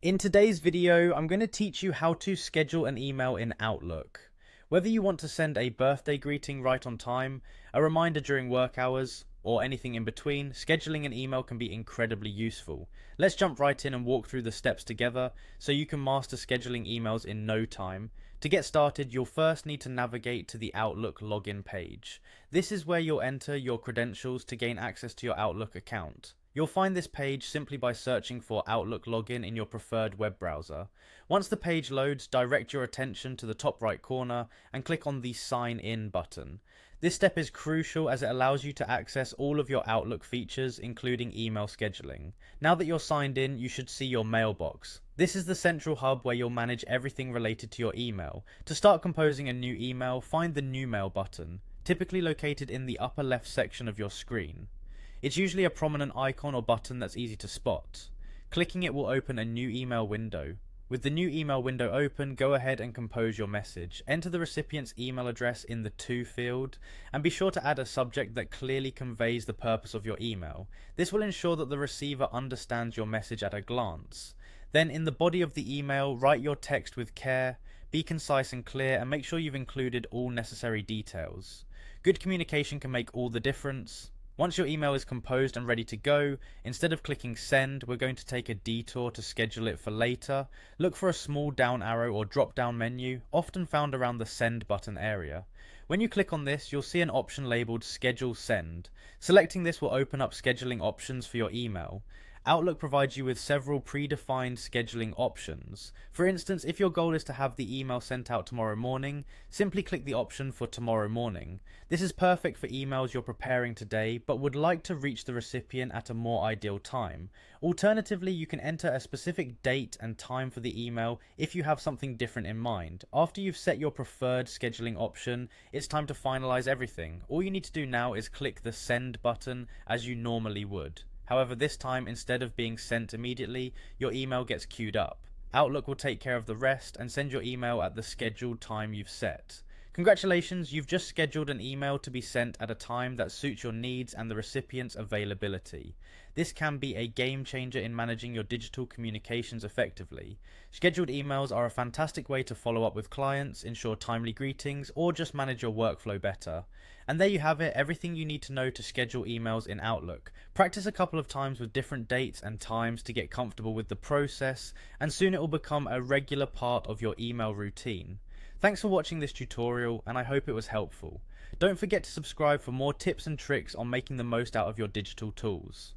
In today's video, I'm going to teach you how to schedule an email in Outlook. Whether you want to send a birthday greeting right on time, a reminder during work hours, or anything in between, scheduling an email can be incredibly useful. Let's jump right in and walk through the steps together so you can master scheduling emails in no time. To get started, you'll first need to navigate to the Outlook login page. This is where you'll enter your credentials to gain access to your Outlook account. You'll find this page simply by searching for Outlook login in your preferred web browser. Once the page loads, direct your attention to the top right corner and click on the Sign In button. This step is crucial as it allows you to access all of your Outlook features, including email scheduling. Now that you're signed in, you should see your mailbox. This is the central hub where you'll manage everything related to your email. To start composing a new email, find the New Mail button, typically located in the upper left section of your screen. It's usually a prominent icon or button that's easy to spot. Clicking it will open a new email window. With the new email window open, go ahead and compose your message. Enter the recipient's email address in the To field, and be sure to add a subject that clearly conveys the purpose of your email. This will ensure that the receiver understands your message at a glance. Then in the body of the email, write your text with care, be concise and clear, and make sure you've included all necessary details. Good communication can make all the difference. Once your email is composed and ready to go, instead of clicking send, we're going to take a detour to schedule it for later. Look for a small down arrow or drop down menu, often found around the send button area. When you click on this, you'll see an option labeled Schedule Send. Selecting this will open up scheduling options for your email. Outlook provides you with several predefined scheduling options. For instance, if your goal is to have the email sent out tomorrow morning, simply click the option for tomorrow morning. This is perfect for emails you're preparing today but would like to reach the recipient at a more ideal time. Alternatively, you can enter a specific date and time for the email if you have something different in mind. After you've set your preferred scheduling option, it's time to finalize everything. All you need to do now is click the send button as you normally would. However, this time, instead of being sent immediately, your email gets queued up. Outlook will take care of the rest and send your email at the scheduled time you've set. Congratulations, you've just scheduled an email to be sent at a time that suits your needs and the recipient's availability. This can be a game changer in managing your digital communications effectively. Scheduled emails are a fantastic way to follow up with clients, ensure timely greetings, or just manage your workflow better. And there you have it, everything you need to know to schedule emails in Outlook. Practice a couple of times with different dates and times to get comfortable with the process, and soon it will become a regular part of your email routine. Thanks for watching this tutorial, and I hope it was helpful. Don't forget to subscribe for more tips and tricks on making the most out of your digital tools.